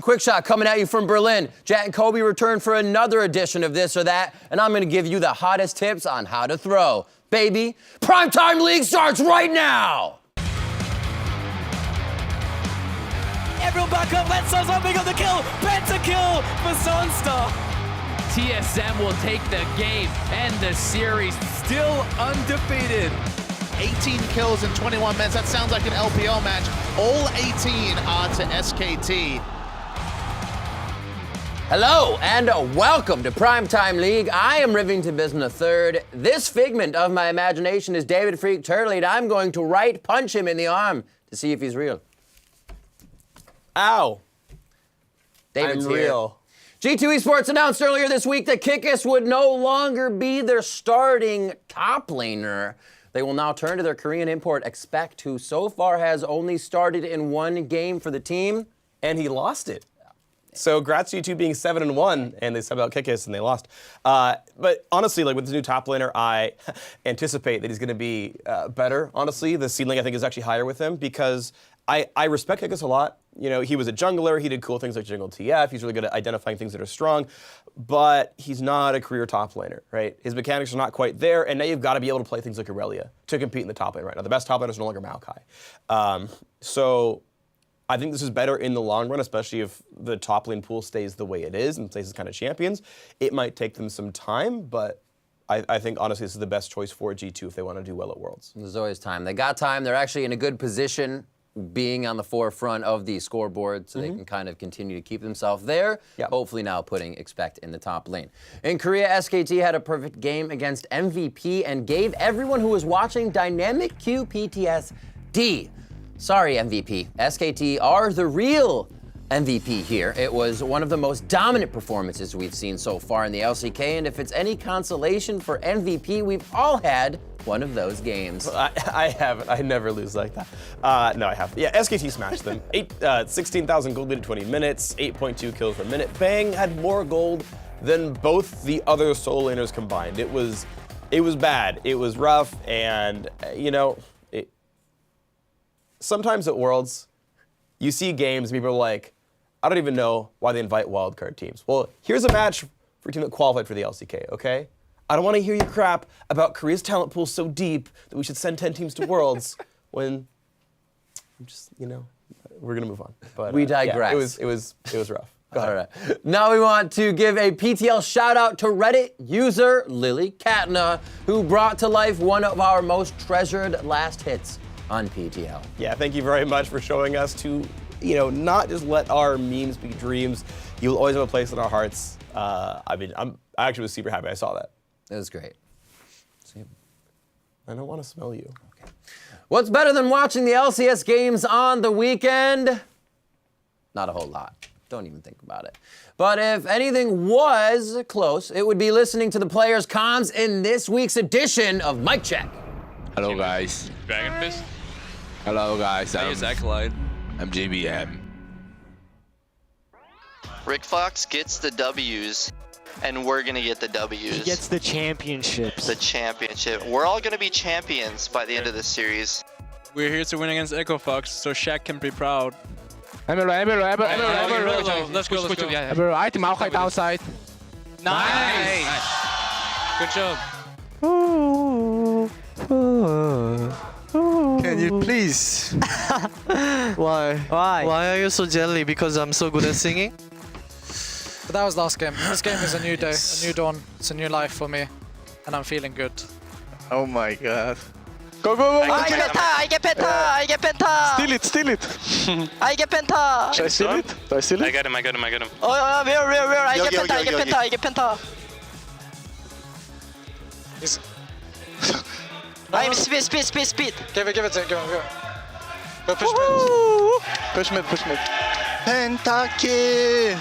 Quick shot coming at you from Berlin. Jet and Kobe return for another edition of This or That, and I'm gonna give you the hottest tips on how to throw. Baby, Primetime League starts right now! Everyone back up, let's Zombie on the kill! Pentakill for Sunstar! TSM will take the game and the series still undefeated. 18 kills in 21 minutes. That sounds like an LPL match. All 18 are to SKT. Hello and welcome to Primetime League. I am Rivington Business III. This figment of my imagination is David Freak Turley, and I'm going to right punch him in the arm to see if he's real. Ow. David's I'm here. real. G2 Esports announced earlier this week that Kikis would no longer be their starting top laner. They will now turn to their Korean import, Expect, who so far has only started in one game for the team. And he lost it. So grats to you two being 7-1, and they subbed out Kikis and they lost. But honestly, like with this new top laner, I anticipate that he's going to be better. Honestly, the ceiling I think is actually higher with him because I respect Kikis a lot. You know, he was a jungler. He did cool things like jungle TF. He's really good at identifying things that are strong, but he's not a career top laner, right? His mechanics are not quite there, and now you've got to be able to play things like Aurelia to compete in the top lane right now. The best top laner is no longer Maokai. So I think this is better in the long run, especially if the top lane pool stays the way it is and plays as kind of champions. It might take them some time, but I think, honestly, this is the best choice for G2 if they want to do well at Worlds. There's always time. They got time. They're actually in a good position being on the forefront of the scoreboard so they can kind of continue to keep themselves there. Yep. Hopefully now putting Expect in the top lane. In Korea, SKT had a perfect game against MVP and gave everyone who was watching dynamic Q PTSD. Sorry, MVP. SKT are the real MVP here. It was one of the most dominant performances we've seen so far in the LCK, and if it's any consolation for MVP, we've all had one of those games. I haven't. I never lose like that. No, I haven't. Yeah, SKT smashed them. 16,000 gold lead at 20 minutes, 8.2 kills per minute. Bang had more gold than both the other solo laners combined. It was bad. It was rough, and you know, sometimes at Worlds, you see games, people are like, I don't even know why they invite wildcard teams. Well, here's a match for a team that qualified for the LCK, okay? I don't want to hear you crap about Korea's talent pool so deep that we should send 10 teams to Worlds when, just, you know, we're gonna move on. But we digress. Yeah, it was rough. Go ahead. All right. Now we want to give a PTL shout out to Reddit user Lily Katna, who brought to life one of our most treasured last hits on PTL. Yeah, thank you very much for showing us to, you know, not just let our memes be dreams. You'll always have a place in our hearts. I actually was super happy I saw that. It was great. See? I don't want to smell you. Okay. What's better than watching the LCS games on the weekend? Not a whole lot. Don't even think about it. But if anything was close, it would be listening to the players' comms in this week's edition of Mic Check. Hello guys. Dragon Fist? Hello guys. I use Acolyte. I'm JBM. Rick Fox gets the W's, and we're gonna get the W's. He gets the championships. The championship. We're all gonna be champions by the end of this series. We're here to win against Echo Fox, so Shaq can be proud. Let's go. I think Maokai downside. Nice! Good job. Can you please? Why? Why are you so jelly? Because I'm so good at singing? But that was last game. This game is a new day, a new dawn. It's a new life for me, and I'm feeling good. Oh my god. Go, go, go! I get penta! Steal it! I get penta! Should I steal it? Do I steal it? I got him. Oh, where? I get penta! I'm speed! Give it to him, go. Go push mid. Push mid. Pentaki!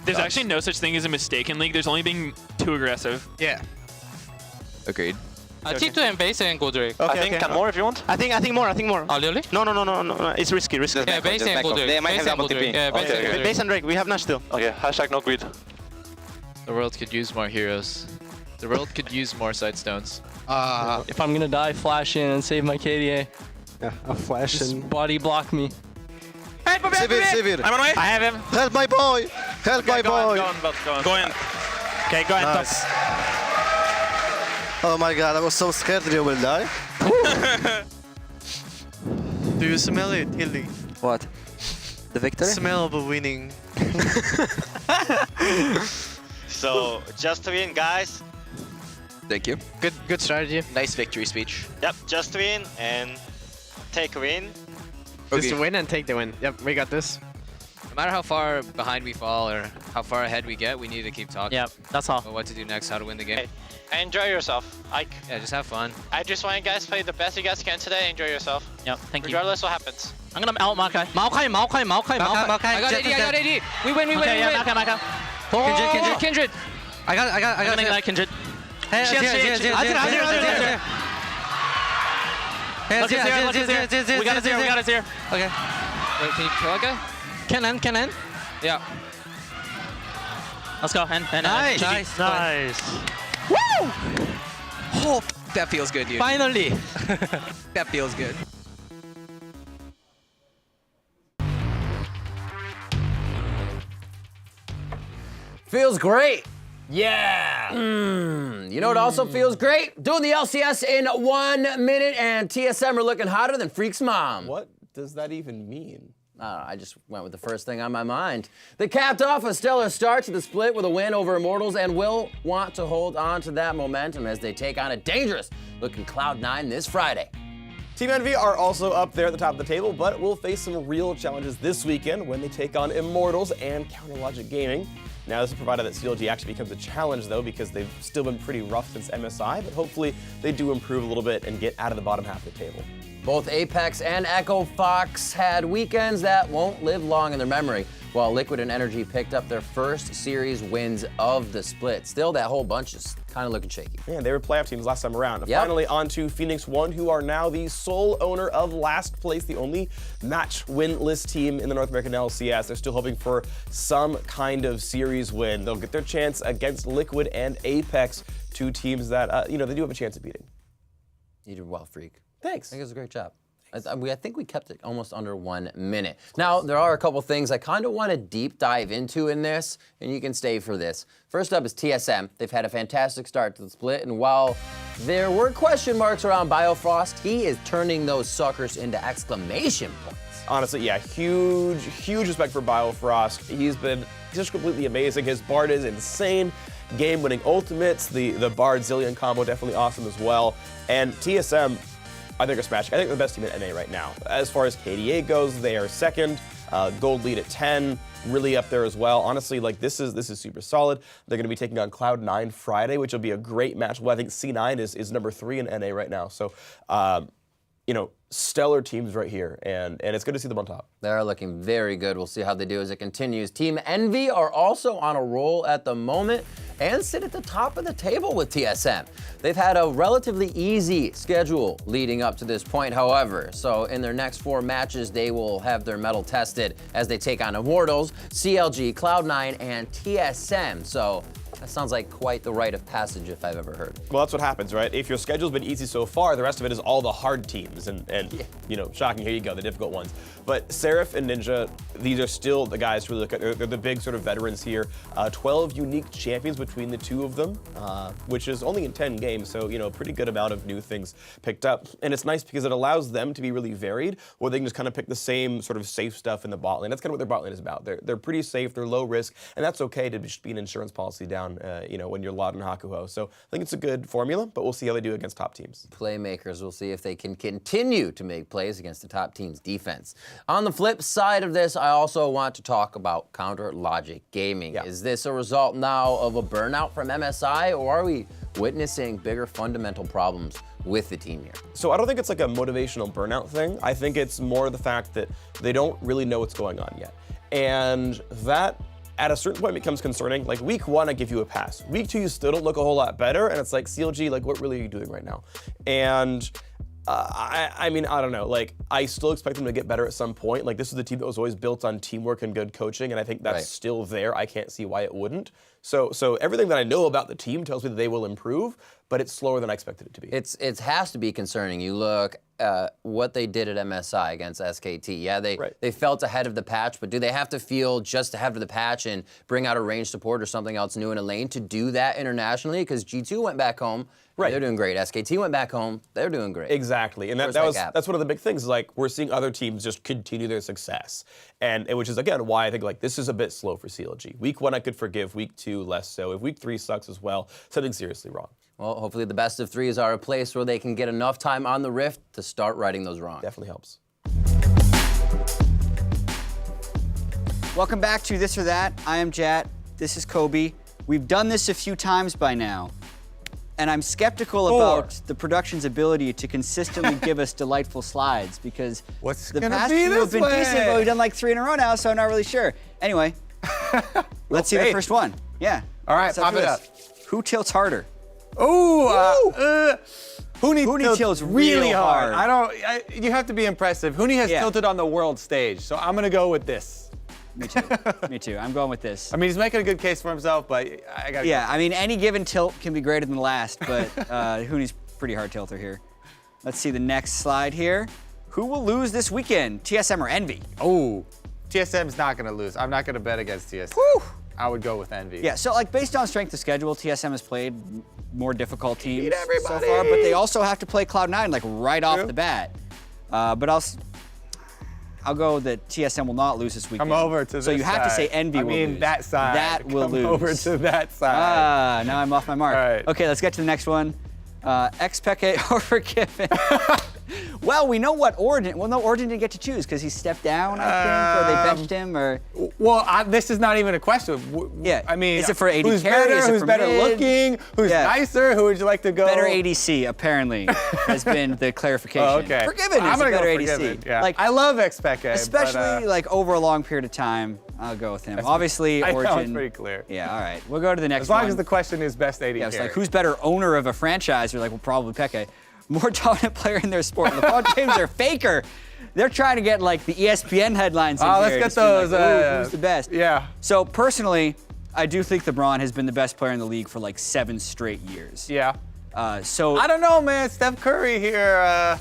There's actually no such thing as a mistake in League. There's only being too aggressive. Yeah. Agreed. T2 and base and go Drake. Okay, I think more if you want. I think more. Oh, really? No. It's risky. Yeah, base and go Drake. They might have double TP. Yeah, base and go Drake. Base and Drake, we have Nash still. Okay, hashtag no greed. The world could use more heroes. The world could use more sidestones. If I'm gonna die, flash in and save my KDA. Yeah, I'll flash Just and... body block me. Hey, Severe. I'm on my way. I have him. Help my boy. Help my boy. Go in. Okay, go in. Nice. Oh my god, I was so scared that you will die. Do you smell it, Hilly? What? The victory? Smell of a winning. So, just win, guys. Thank you. Good strategy. Nice victory speech. Yep, just win and take a win. Okay. Just win and take the win. Yep, we got this. No matter how far behind we fall or how far ahead we get, we need to keep talking. Yep, that's all. About what to do next, how to win the game. Enjoy yourself. Yeah, just have fun. I just want you guys to play the best you guys can today. Enjoy yourself. Yep, thank you. Regardless what happens. I'm gonna out Maokai. Maokai. I got AD, I got AD. We win, we win, Okay, we win. yeah, Maokai. Oh, Kindred. I got I'm gonna ignite Kindred. Here. Look, it's here. We got it here. Okay. Wait, can you kill that guy? Can. Yeah. Let's go. And Nice. Woo! Oh, that feels good, dude. Finally. That feels good. Feels great. Yeah. You know what also feels great? Doing the LCS in 1 minute, and TSM are looking hotter than Freak's mom. What does that even mean? I just went with the first thing on my mind. They capped off a stellar start to the split with a win over Immortals and will want to hold on to that momentum as they take on a dangerous-looking Cloud9 this Friday. Team Envy are also up there at the top of the table, but will face some real challenges this weekend when they take on Immortals and Counter Logic Gaming. Now, this is provided that CLG actually becomes a challenge, though, because they've still been pretty rough since MSI, but hopefully they do improve a little bit and get out of the bottom half of the table. Both Apex and Echo Fox had weekends that won't live long in their memory, while Liquid and Energy picked up their first series wins of the split. Still, that whole bunch is kind of looking shaky. Man, they were playoff teams last time around. Yep. Finally, on to Phoenix One, who are now the sole owner of last place, the only match winless team in the North American LCS. They're still hoping for some kind of series win. They'll get their chance against Liquid and Apex, two teams that, they do have a chance of beating. You did well, Freak. Thanks. I think it was a great job. I think we kept it almost under 1 minute. Now, there are a couple things I kind of want to deep dive into in this, and you can stay for this. First up is TSM. They've had a fantastic start to the split, and while there were question marks around Biofrost, he is turning those suckers into exclamation points. Honestly, yeah, huge respect for Biofrost. He's been just completely amazing. His Bard is insane. Game-winning ultimates, the Bard Zillion combo definitely awesome as well. And TSM, I think, are smashing. I think they're the best team in NA right now. As far as KDA goes, they are second. Gold lead at 10, really up there as well. Honestly, like this is super solid. They're going to be taking on Cloud9 Friday, which will be a great match. Well, I think C9 is number 3 in NA right now. So, stellar teams right here, and it's good to see them on top. They're looking very good. We'll see how they do as it continues. Team Envy are also on a roll at the moment and sit at the top of the table with TSM. They've had a relatively easy schedule leading up to this point, however. So in their next 4 matches, they will have their mettle tested as they take on Immortals, CLG, Cloud9, and TSM. So that sounds like quite the rite of passage if I've ever heard. Well, that's what happens, right? If your schedule's been easy so far, the rest of it is all the hard teams. And shocking, here you go, the difficult ones. But Seraph and Ninja, these are still the guys who look at, they're the big sort of veterans here. 12 unique champions between the two of them, which is only in 10 games. So, pretty good amount of new things picked up. And it's nice because it allows them to be really varied, or they can just kind of pick the same sort of safe stuff in the bot lane. That's kind of what their bot lane is about. They're pretty safe, they're low risk, and that's okay to just be an insurance policy down when you're Loud and Hakuho. So I think it's a good formula, but we'll see how they do against top teams. Playmakers, we'll see if they can continue to make plays against the top team's defense. On the flip side of this, I also want to talk about Counter Logic Gaming. Yeah. Is this a result now of a burnout from MSI, or are we witnessing bigger fundamental problems with the team here? So I don't think it's like a motivational burnout thing. I think it's more the fact that they don't really know what's going on yet. And that, at a certain point, becomes concerning. Like week 1, I give you a pass. Week 2, you still don't look a whole lot better, and it's like, CLG, like what really are you doing right now? And I don't know. Like, I still expect them to get better at some point. Like, this is the team that was always built on teamwork and good coaching, and I think that's still there. I can't see why it wouldn't. So everything that I know about the team tells me that they will improve, but it's slower than I expected it to be. It has to be concerning. You look what they did at MSI against SKT. Yeah, they felt ahead of the patch, but do they have to feel just ahead of the patch and bring out a range support or something else new in a lane to do that internationally? Because G2 went back home. Right. They're doing great. SKT went back home. They're doing great. Exactly. And that's one of the big things. Like, we're seeing other teams just continue their success. And which is, again, why I think, like, this is a bit slow for CLG. Week 1, I could forgive. Week 2, less so. If Week 3 sucks as well, something's seriously wrong. Well, hopefully the best of 3s are a place where they can get enough time on the Rift to start righting those wrongs. Definitely helps. Welcome back to This or That. I am Jat. This is Kobe. We've done this a few times by now. And I'm skeptical about the production's ability to consistently give us delightful slides because the past few have been decent, but we've done like 3 in a row now, so I'm not really sure. Anyway, let's see the first one. Yeah. All right, pop it up. Who tilts harder? Huni tilts really hard. You have to be impressive. Huni has tilted on the world stage, so I'm gonna go with this. Me too. Me too. I'm going with this. I mean, he's making a good case for himself, but I gotta go. I mean, any given tilt can be greater than the last, but Huni's pretty hard tilter here. Let's see the next slide here. Who will lose this weekend, TSM or Envy? Oh, TSM's not gonna lose. I'm not gonna bet against TSM. Whew. I would go with Envy. Yeah, so like based on strength of schedule, TSM has played more difficult teams so far, but they also have to play Cloud9 like right off the bat. But I'll go that TSM will not lose this weekend. Come over to this So you have to say Envy will lose. I mean that side. That will lose. Come over to that side. Now I'm off my mark. All right. Okay, let's get to the next one. XPeke or Forgiven. Well, we know what Origin. Well, no, Origin didn't get to choose because he stepped down, I think, or they benched him, or. Well, this is not even a question. Yeah. I mean, is it for AD who's carry? better? Who's better looking? Who's nicer? Who would you like to go? Better ADC apparently has been the clarification. Oh, okay. Forgiven is a better ADC. Yeah. Like I love XPeke, especially like over a long period of time. I'll go with him. Obviously, Origin. I know, it's pretty clear. Yeah. All right. We'll go to the next one. As long as the question is best AD Yeah, it's carry. like who's better owner of a franchise? You're like, well, probably Peke. More dominant player in their sport. LeBron James or Faker. They're trying to get like the ESPN headlines in here. Let's get those. Like, who's the best? Yeah. So personally, I do think LeBron has been the best player in the league for like 7 straight years. Yeah. So I don't know, man. Steph Curry here.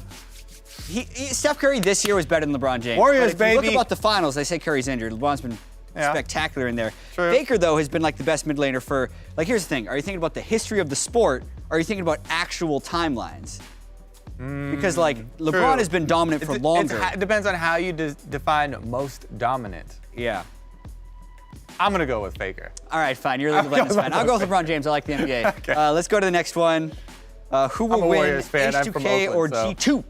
Steph Curry this year was better than LeBron James. Warriors, but if you baby. look about the finals, they say Curry's injured. LeBron's been spectacular in there. True. Faker, though, has been like the best mid laner for, like, here's the thing. Are you thinking about the history of the sport? Or are you thinking about actual timelines? Because, like, LeBron has been dominant for longer. It depends on how you define most dominant. Yeah. I'm going to go with Faker. All right, fine. You're a League of Legends fan. I'll go with LeBron James. I like the NBA. Okay. Let's go to the next one. Who will I'm a win, Warriors fan. I'm from H2K or Oakland, G2?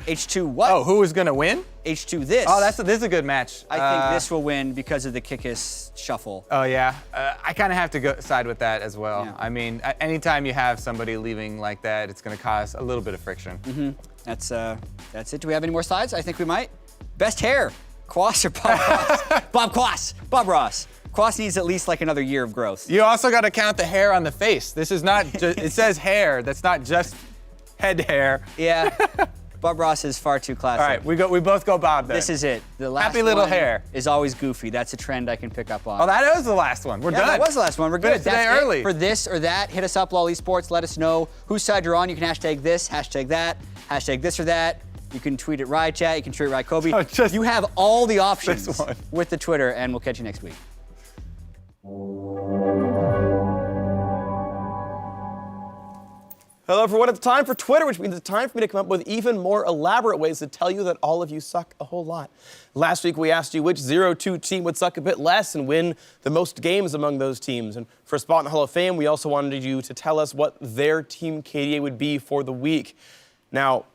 H2 what? Oh, who is going to win? H2 this. Oh, this is a good match. I think this will win because of the Kikis shuffle. Oh, yeah. I kind of have to side with that as well. Yeah. I mean, anytime you have somebody leaving like that, it's going to cause a little bit of friction. Mm-hmm. That's it. Do we have any more slides? I think we might. Best hair, Quas or Bob Ross? Bob Quas. Bob Ross. Quas needs at least like another year of growth. You also got to count the hair on the face. This is not just, it says hair. That's not just head hair. Yeah. Bob Ross is far too classic. All right, we both go Bob then. This is it. The last Happy little one hair is always goofy. That's a trend I can pick up on. Oh, that was the last one. We're done. That was the last one. We're good. Today That's early. It for this or that. Hit us up, LOL Esports. Let us know whose side you're on. You can hashtag this, hashtag that, hashtag this or that. You can tweet at RyChat. You can tweet at RyKobe. You have all the options with the Twitter, and we'll catch you next week. Hello, everyone. It's time for Twitter, which means it's time for me to come up with even more elaborate ways to tell you that all of you suck a whole lot. Last week, we asked you which 0-2 team would suck a bit less and win the most games among those teams. And for a spot in the Hall of Fame, we also wanted you to tell us what their team KDA would be for the week. Now,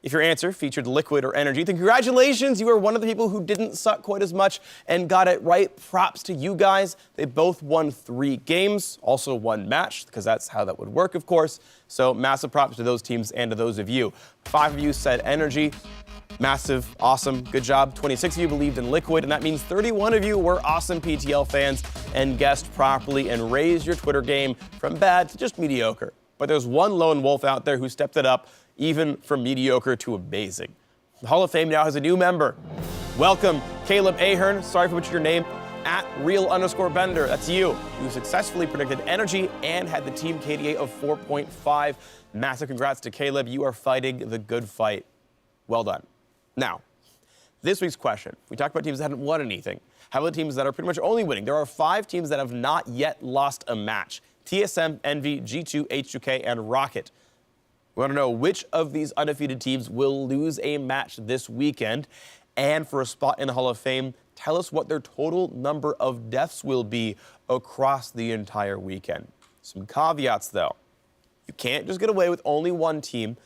if your answer featured Liquid or Energy, then congratulations, you are one of the people who didn't suck quite as much and got it right. Props to you guys. They both won 3 games, also 1 match, because that's how that would work, of course. So massive props to those teams and to those of you. 5 of you said Energy. Massive, awesome, good job. 26 of you believed in Liquid, and that means 31 of you were awesome PTL fans and guessed properly and raised your Twitter game from bad to just mediocre. But there's one lone wolf out there who stepped it up, even from mediocre to amazing. The Hall of Fame now has a new member. Welcome, Caleb Ahern. Sorry for butchering your name. at real_Bender, that's you, who successfully predicted Energy and had the team KDA of 4.5. Massive congrats to Caleb. You are fighting the good fight. Well done. Now, this week's question. We talked about teams that haven't won anything. How about teams that are pretty much only winning? There are 5 teams that have not yet lost a match. TSM, Envy, G2, H2K, and Rocket. We want to know which of these undefeated teams will lose a match this weekend. And for a spot in the Hall of Fame, tell us what their total number of deaths will be across the entire weekend. Some caveats, though. You can't just get away with only one team.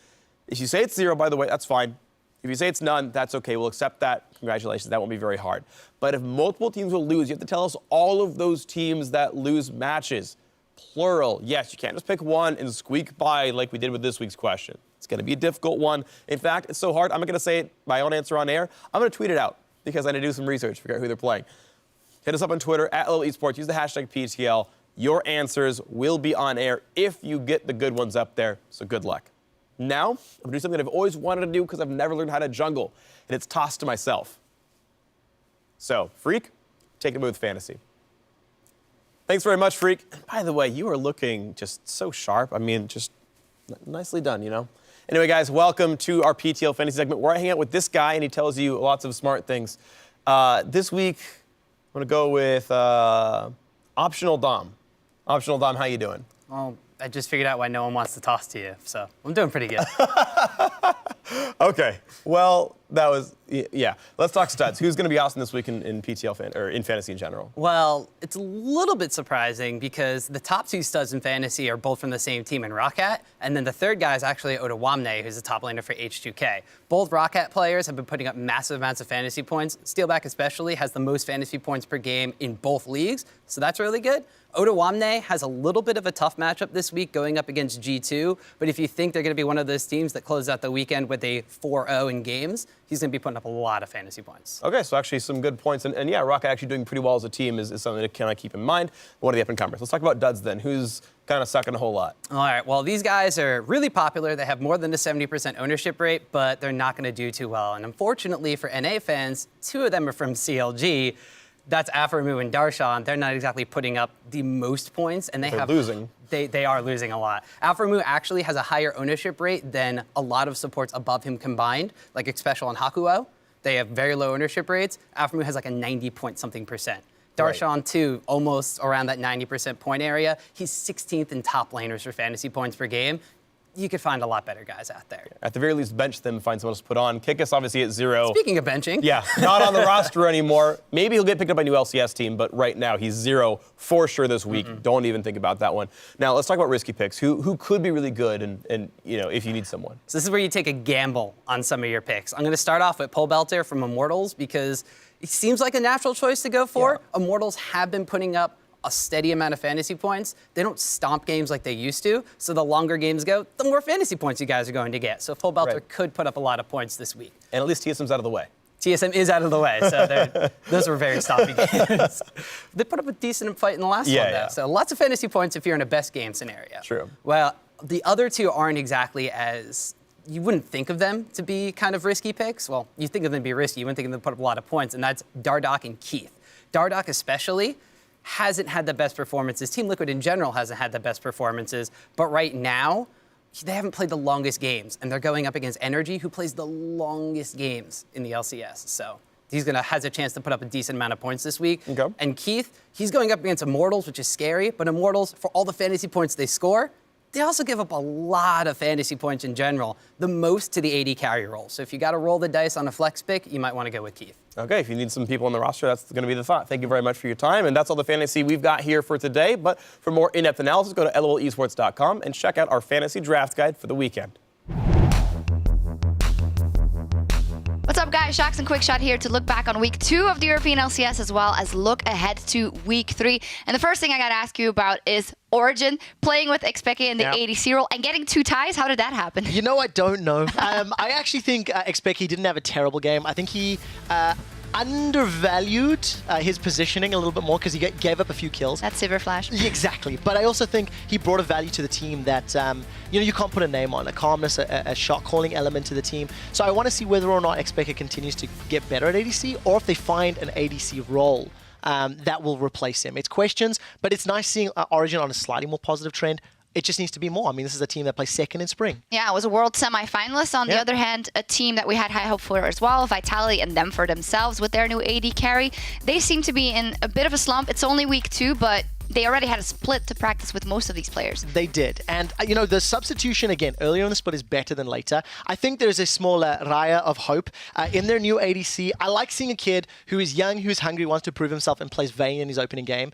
If you say it's 0, by the way, that's fine. If you say it's none, that's okay. We'll accept that. Congratulations. That won't be very hard. But if multiple teams will lose, you have to tell us all of those teams that lose matches. Plural. Yes, you can't just pick one and squeak by like we did with this week's question. It's going to be a difficult one. In fact, it's so hard, I'm not going to say it, my own answer on air. I'm going to tweet it out because I need to do some research, figure out who they're playing. Hit us up on Twitter, at LPL Esports. Use the hashtag PTL. Your answers will be on air if you get the good ones up there, so good luck. Now, I'm going to do something that I've always wanted to do because I've never learned how to jungle, and it's toss to myself. So, Freak, take it with Fantasy. Thanks very much, Freak. And by the way, you are looking just so sharp. I mean, just nicely done, you know? Anyway, guys, welcome to our PTL Fantasy segment where I hang out with this guy and he tells you lots of smart things. This week, I'm going to go with Optional Dom. Optional Dom, how you doing? Well, I just figured out why no one wants to toss to you, so I'm doing pretty good. Okay, well, that was, yeah. Let's talk studs. Who's going to be awesome this week in PTL or in fantasy in general? Well, it's a little bit surprising because the top 2 studs in fantasy are both from the same team in Roccat, and then the third guy is actually Otawamne, who's the top laner for H2K. Both Roccat players have been putting up massive amounts of fantasy points. Steelback especially has the most fantasy points per game in both leagues, so that's really good. Otawamne has a little bit of a tough matchup this week going up against G2, but if you think they're going to be one of those teams that close out the weekend with a 4-0 in games, he's going to be putting up a lot of fantasy points. Okay, so actually some good points. And yeah, Rocket actually doing pretty well as a team is something to kind of keep in mind. One of the up-and-comers. Let's talk about duds then. Who's kind of sucking a whole lot? All right, well, these guys are really popular. They have more than a 70% ownership rate, but they're not going to do too well. And unfortunately for NA fans, 2 of them are from CLG. That's Aphromoo and Darshan. They're not exactly putting up the most points, and they're losing. They are losing a lot. Aphromoo actually has a higher ownership rate than a lot of supports above him combined, like Xpecial and Hakuo. They have very low ownership rates. Aphromoo has like a 90-point-something%. Darshan, too, almost around that 90% point area. He's 16th in top laners for fantasy points per game. You could find a lot better guys out there. At the very least, bench them, find someone else to put on. Kickus obviously at 0. Speaking of benching. Yeah, not on the roster anymore. Maybe he'll get picked up by a new LCS team, but right now he's 0 for sure this week. Don't even think about that one. Now, let's talk about risky picks. Who could be really good and you know, if you need someone? So this is where you take a gamble on some of your picks. I'm going to start off with Pole Belter from Immortals because it seems like a natural choice to go for. Yeah. Immortals have been putting up a steady amount of fantasy points. They don't stomp games like they used to, so the longer games go, the more fantasy points you guys are going to get. So Pole Belter could put up a lot of points this week. And at least TSM's out of the way. TSM is out of the way, so those were very stompy games. They put up a decent fight in the last one, though. So lots of fantasy points if you're in a best game scenario. True. Well, the other 2 aren't exactly as, you wouldn't think of them to be kind of risky picks. Well, you think of them to be risky, you wouldn't think of them to put up a lot of points, and that's Dardoch and Keith. Dardoch especially hasn't had the best performances. Team Liquid in general hasn't had the best performances, but right now, they haven't played the longest games, and they're going up against Energy, who plays the longest games in the LCS. So has a chance to put up a decent amount of points this week. Okay. And Keith, he's going up against Immortals, which is scary, but Immortals, for all the fantasy points they score, they also give up a lot of fantasy points in general, the most to the AD carry role. So if you got to roll the dice on a flex pick, you might want to go with Keith. Okay, if you need some people on the roster, that's going to be the thought. Thank you very much for your time, and that's all the fantasy we've got here for today. But for more in-depth analysis, go to LPLesports.com and check out our fantasy draft guide for the weekend. What's up, guys? Shax and QuickShot here to look back on week 2 of the European LCS as well as look ahead to week 3. And the first thing I got to ask you about is Origin, playing with Xpeke in the ADC role and getting 2 ties. How did that happen? You know, I don't know. I actually think Xpeke didn't have a terrible game. I think he undervalued his positioning a little bit more because he gave up a few kills. That's Silver Flash. Exactly. But I also think he brought a value to the team that, you know, you can't put a name on, a calmness, a shot calling element to the team. So I want to see whether or not Xpeke continues to get better at ADC or if they find an ADC role that will replace him. It's questions, but it's nice seeing Origin on a slightly more positive trend. It just needs to be more. I mean, this is a team that plays second in spring. Yeah, it was a world semi-finalist. On the other hand, a team that we had high hope for as well, Vitality and them for themselves with their new AD carry. They seem to be in a bit of a slump. It's only week 2, but they already had a split to practice with most of these players. They did. And, the substitution, again, earlier in the split is better than later. I think there's a small raya of hope in their new ADC. I like seeing a kid who is young, who's hungry, wants to prove himself, and plays Vayne in his opening game.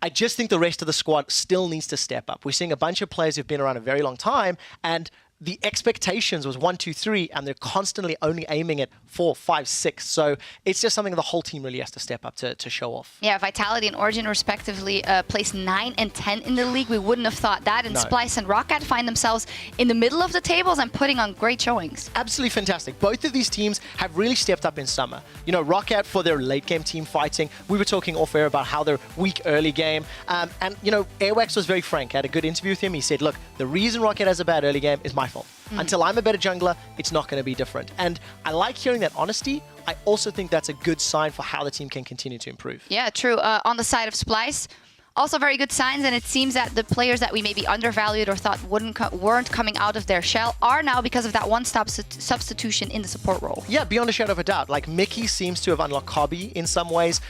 I just think the rest of the squad still needs to step up. We're seeing a bunch of players who've been around a very long time, and the expectations was 1, 2, 3, and they're constantly only aiming at 4, 5, 6. So it's just something the whole team really has to step up to show off. Yeah, Vitality and Origin respectively placed 9 and 10 in the league. We wouldn't have thought that. And Splice and Rocket find themselves in the middle of the tables and putting on great showings. Absolutely fantastic. Both of these teams have really stepped up in summer. Rocket for their late game team fighting. We were talking off air about how they're weak early game. And Airwax was very frank. I had a good interview with him. He said, look, the reason Rocket has a bad early game is my fault. Until I'm a better jungler, it's not going to be different. And I like hearing that honesty. I also think that's a good sign for how the team can continue to improve. Yeah, true. On the side of Splice, also very good signs, and it seems that the players that we maybe undervalued or thought weren't coming out of their shell are now because of that one-stop substitution in the support role. Yeah, beyond a shadow of a doubt. Like, Mickey seems to have unlocked Hobby in some ways.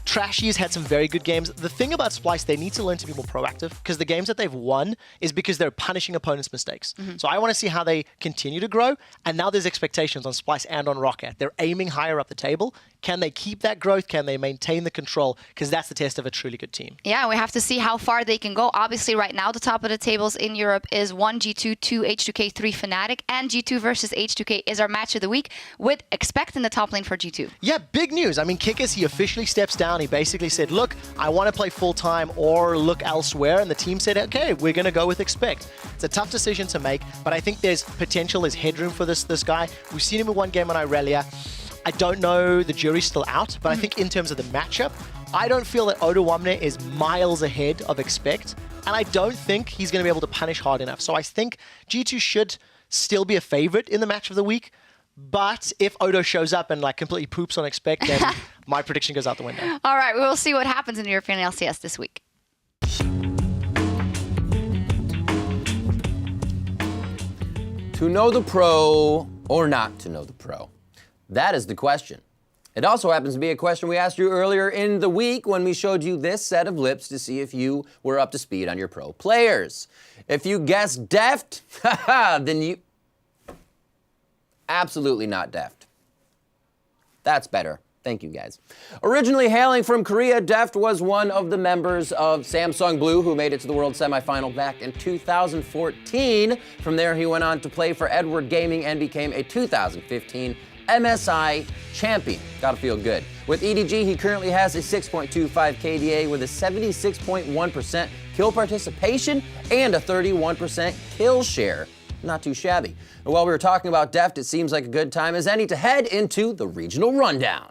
Trashy's had some very good games. The thing about Splice, they need to learn to be more proactive, because the games that they've won is because they're punishing opponents' mistakes. So I want to see how they continue to grow, and now there's expectations on Splice and on Rocket. They're aiming higher up the table. Can they keep that growth? Can they maintain the control? Because that's the test of a truly good team. Yeah, we have to see how far they can go. Obviously, right now, the top of the tables in Europe is 1 G2, 2 H2K, 3 Fnatic, and G2 versus H2K is our match of the week, with Expect in the top lane for G2. Yeah, big news. I mean, Kickers, he officially steps down. He basically said, look, I want to play full-time or look elsewhere. And the team said, okay, we're going to go with Expect. It's a tough decision to make, but I think there's potential, there's headroom for this guy. We've seen him in one game on Irelia. I don't know, the jury's still out, but I think in terms of the matchup, I don't feel that Odoamne is miles ahead of Expect, and I don't think he's going to be able to punish hard enough. So I think G2 should still be a favorite in the match of the week, but if Odo shows up and completely poops on Expect, then my prediction goes out the window. All right, we will see what happens in the European LCS this week. To know the pro or not to know the pro? That is the question. It also happens to be a question we asked you earlier in the week when we showed you this set of lips to see if you were up to speed on your pro players. If you guessed deft, then you... Absolutely not deft. That's better. Thank you, guys. Originally hailing from Korea, Deft was one of the members of Samsung Blue who made it to the World Semifinal back in 2014. From there, he went on to play for Edward Gaming and became a 2015 MSI champion. Gotta feel good. With EDG, he currently has a 6.25 KDA with a 76.1% kill participation and a 31% kill share. Not too shabby. And while we were talking about Deft, it seems like a good time as any to head into the regional rundown.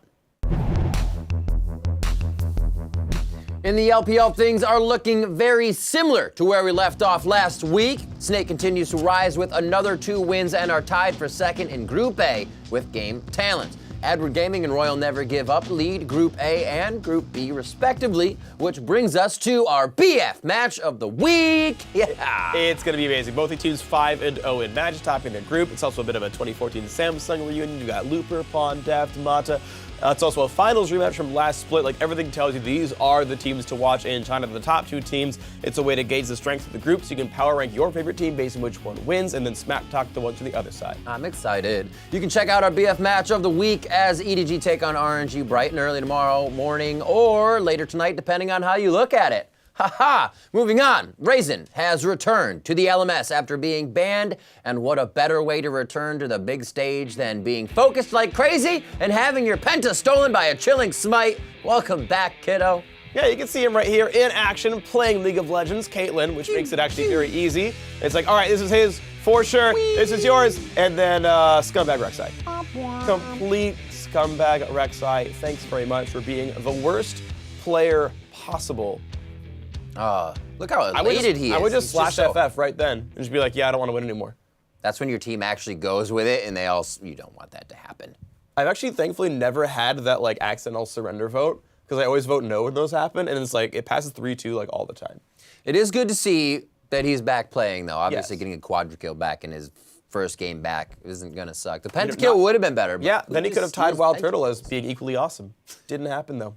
In the LPL, things are looking very similar to where we left off last week. Snake continues to rise with another 2 wins and are tied for second in Group A with Game Talent. Edward Gaming and Royal Never Give Up lead Group A and Group B respectively, which brings us to our BF match of the week. Yeah! It's going to be amazing. Both the teams 5-0 in matches, topping their group. It's also a bit of a 2014 Samsung reunion. You got Looper, Pawn, Deft, Mata. It's also a finals rematch from last split. Everything tells you these are the teams to watch in China. The top 2 teams. It's a way to gauge the strength of the group so you can power rank your favorite team based on which one wins and then smack talk the one to the other side. I'm excited. You can check out our BF match of the week as EDG take on RNG bright and early tomorrow morning or later tonight, depending on how you look at it. Haha! Moving on, Raisin has returned to the LMS after being banned, and what a better way to return to the big stage than being focused like crazy and having your penta stolen by a chilling smite. Welcome back, kiddo. Yeah, you can see him right here in action playing League of Legends, Caitlyn, which makes it actually very easy. It's like, all right, this is his for sure, this is yours, and then Scumbag Rek'Sai. Complete Scumbag Rek'Sai. Thanks very much for being the worst player possible. Look how elated he is. I would just slash FF right then and just be like, yeah, I don't want to win anymore. That's when your team actually goes with it and you don't want that to happen. I've actually thankfully never had that accidental surrender vote because I always vote no when those happen, and it's like it passes 3-2 like all the time. It is good to see that he's back playing, though. Obviously, Yes. getting a quadra kill back in his first game back isn't going to suck. The pentakill would have been better. But Yeah, then he could have tied Wild Turtle. Turtle as being equally awesome. Didn't happen, though.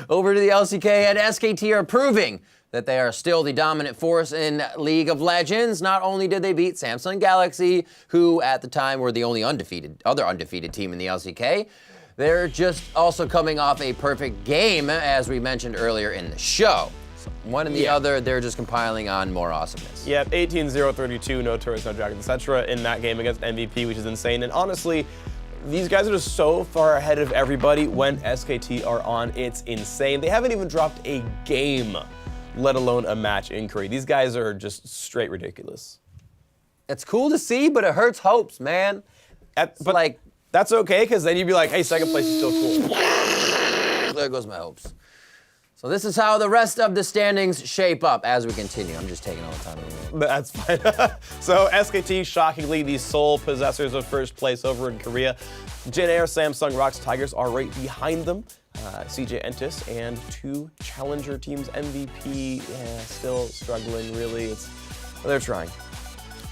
Over to the LCK, and SKT are proving that they are still the dominant force in League of Legends. Not only did they beat Samsung Galaxy, who at the time were the only other undefeated team in the LCK, they're just also coming off a perfect game, as we mentioned earlier in the show. So one and the other, they're just compiling on more awesomeness. Yep, 18-0-32, no turrets, no dragons, etc. in that game against MVP, which is insane. And honestly, these guys are just so far ahead of everybody when SKT are on. It's insane. They haven't even dropped a game, let alone a match in Korea. These guys are just straight ridiculous. It's cool to see, but it hurts hopes, man. But like, that's okay, because then you'd be like, hey, second place is still cool. There goes my hopes. So this is how the rest of the standings shape up as we continue. I'm just taking all the time in the world. That's fine. So SKT, shockingly, the sole possessors of first place over in Korea. Jin Air, Samsung, Rocks, Tigers are right behind them. CJ Entis and 2 challenger teams. MVP still struggling, really. They're trying.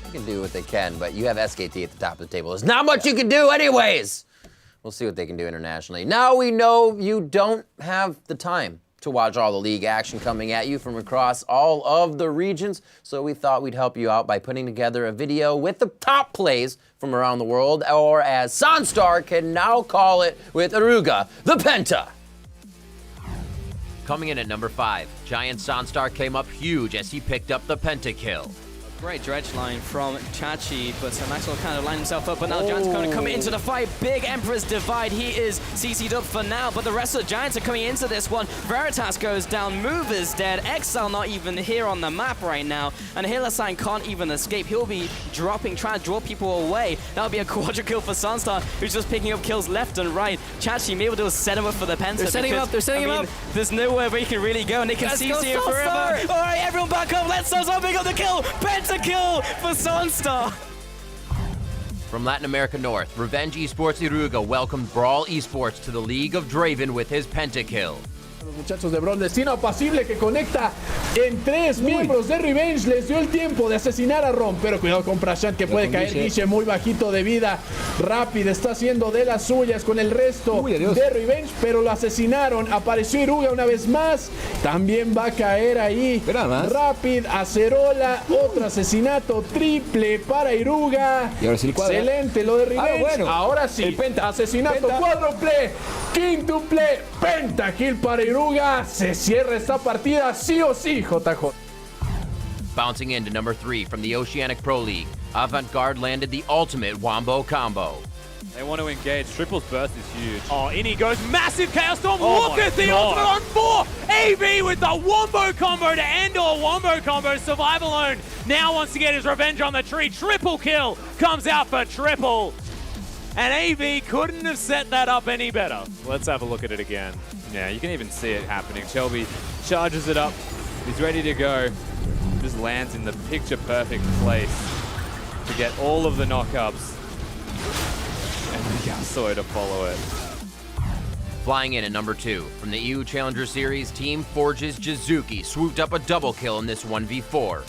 They can do what they can, but you have SKT at the top of the table. There's not much you can do anyways. We'll see what they can do internationally. Now we know you don't have the time to watch all the league action coming at you from across all of the regions, so we thought we'd help you out by putting together a video with the top plays from around the world, or as Sunstar can now call it with Aruga, the Penta. Coming in at number 5, Giant Sunstar came up huge as he picked up the pentakill. Great dredge line from Chachi, but so Maxwell kind of lined himself up, but now Giants are going to come into the fight. Big Emperor's Divide, he is CC'd up for now, but the rest of the Giants are coming into this one. Veritas goes down, Move is dead, Exile not even here on the map right now, and Hilasign can't even escape. He'll be trying to draw people away. That'll be a quadra kill for Sunstar, who's just picking up kills left and right. Chachi may be able to set him up for the Penta. They're setting him up, they're setting him up. There's nowhere where he can really go, and they can CC him forever. All right, everyone back up. Let's start pick up the kill. Penta kill for Sunstar. From Latin America North, Revenge Esports Iruga welcomed Brawl Esports to the League of Draven with his pentakill. Los muchachos de Brawl, destino apacible que conecta en 3 miembros de Revenge. Les dio el tiempo de asesinar a Rom, pero cuidado con Prashant que puede caer. Guiche muy bajito de vida. Rapid está haciendo de las suyas con el resto de Revenge, pero lo asesinaron. Apareció Iruga una vez más. También va a caer ahí. Rapid, Acerola, otro asesinato triple para Iruga. Y ahora sí el cuadro. Excelente lo de Revenge. Bueno. Ahora sí. El penta. Asesinato cuádruple, quíntuple, pentakill para Iruga. Se cierra esta partida sí o sí, JJ. Bouncing into number 3 from the Oceanic Pro League, Avant-Garde landed the ultimate Wombo combo. They want to engage. Triple's burst is huge. Oh, in he goes. Massive Chaos Storm. Look at the ultimate on 4. AV with the Wombo combo to end all Wombo combo. Survive Alone now wants to get his revenge on the tree. Triple kill comes out for Triple. And AV couldn't have set that up any better. Let's have a look at it again. Yeah, you can even see it happening. Shelby charges it up. He's ready to go. Just lands in the picture-perfect place to get all of the knockups. And Yasuo to follow it. Flying in at number 2, from the EU Challenger Series, Team Forge's Jizuki swooped up a double kill in this 1v4.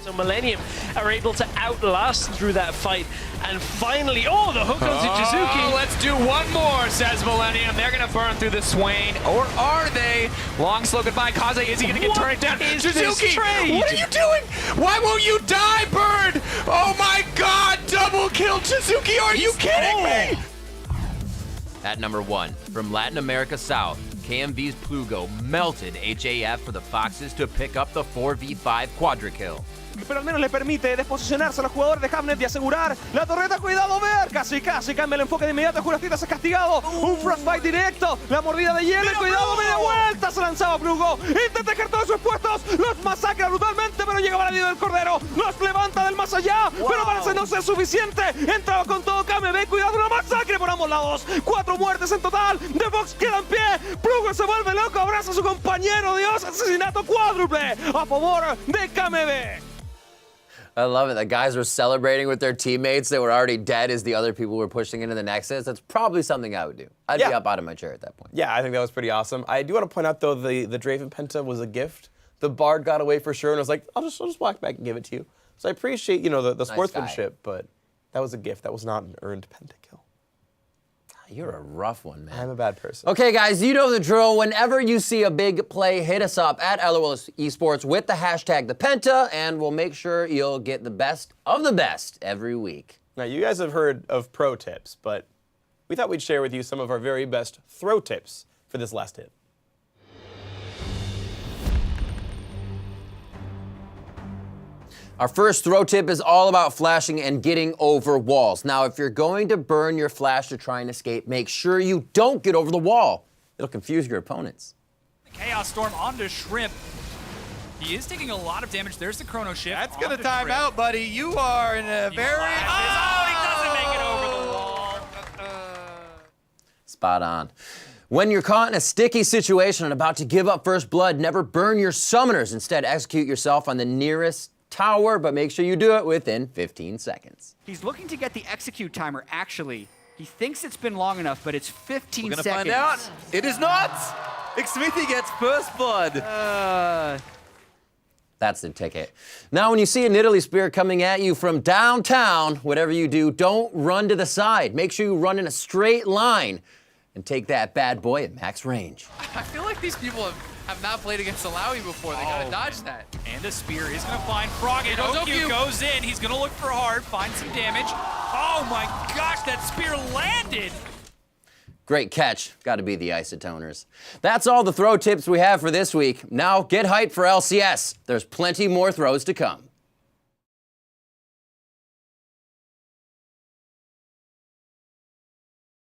So Millennium are able to outlast through that fight, and finally, the hook onto Jizuki. Let's do one more, says Millennium. They're gonna burn through the Swain, or are they? Long slow goodbye, Kaze. Is he gonna get turned down? Jizuki, what are you doing? Why won't you die, Bird? Oh my God, double kill Jizuki, are you kidding me? At number 1, from Latin America South, KMV's Plugo melted HAF for the Foxes to pick up the 4v5 quadra kill. Pero al menos le permite desposicionarse a los jugadores de Havnet y asegurar la torreta. Cuidado, ver, casi cambia el enfoque de inmediato. Jurastitas es castigado, un frostbite directo, la mordida de hielo. Cuidado, media vuelta, se lanzaba Plugo, intenta dejar todos sus puestos, los masacra brutalmente, pero llega la vida del cordero, los levanta del más allá, pero parece no ser suficiente. Entraba con todo KMB, cuidado, una masacre por ambos lados, 4 muertes en total. The Fox queda en pie, Plugo se vuelve loco, abraza a su compañero. Dios, asesinato cuádruple a favor de KMB. I love it. The guys were celebrating with their teammates that were already dead as the other people were pushing into the Nexus. That's probably something I would do. I'd be up out of my chair at that point. Yeah, I think that was pretty awesome. I do want to point out, though, the Draven Penta was a gift. The Bard got away for sure, and I was like, I'll just walk back and give it to you. So I appreciate, you know, the sportsmanship, but that was a gift. That was not an earned pentakill. You're a rough one, man. I'm a bad person. Okay, guys, you know the drill. Whenever you see a big play, hit us up at LOL Esports with the hashtag #ThePenta, and we'll make sure you'll get the best of the best every week. Now, you guys have heard of pro tips, but we thought we'd share with you some of our very best throw tips for this last hit. Our first throw tip is all about flashing and getting over walls. Now, if you're going to burn your flash to try and escape, make sure you don't get over the wall. It'll confuse your opponents. Chaos Storm onto Shrimp. He is taking a lot of damage. There's the Chrono Shift. That's going to time out, buddy. You are in a very... Oh, he doesn't make it over the wall. Spot on. When you're caught in a sticky situation and about to give up first blood, never burn your summoners. Instead, execute yourself on the nearest tower, but make sure you do it within 15 seconds. He's looking to get the execute timer, actually. He thinks it's been long enough, but it's 15 seconds. We're going to find out. It is not. Xmithy gets first blood. That's the ticket. Now, when you see a Nidalee Spear coming at you from downtown, whatever you do, don't run to the side. Make sure you run in a straight line and take that bad boy at max range. I feel like these people have not played against Alawi before. They got to dodge that. And a spear is going to find Frog, and Okyu goes in. He's going to look for hard, find some damage. Oh my gosh, that spear landed. Great catch. Got to be the Isotoners. That's all the throw tips we have for this week. Now get hyped for LCS. There's plenty more throws to come.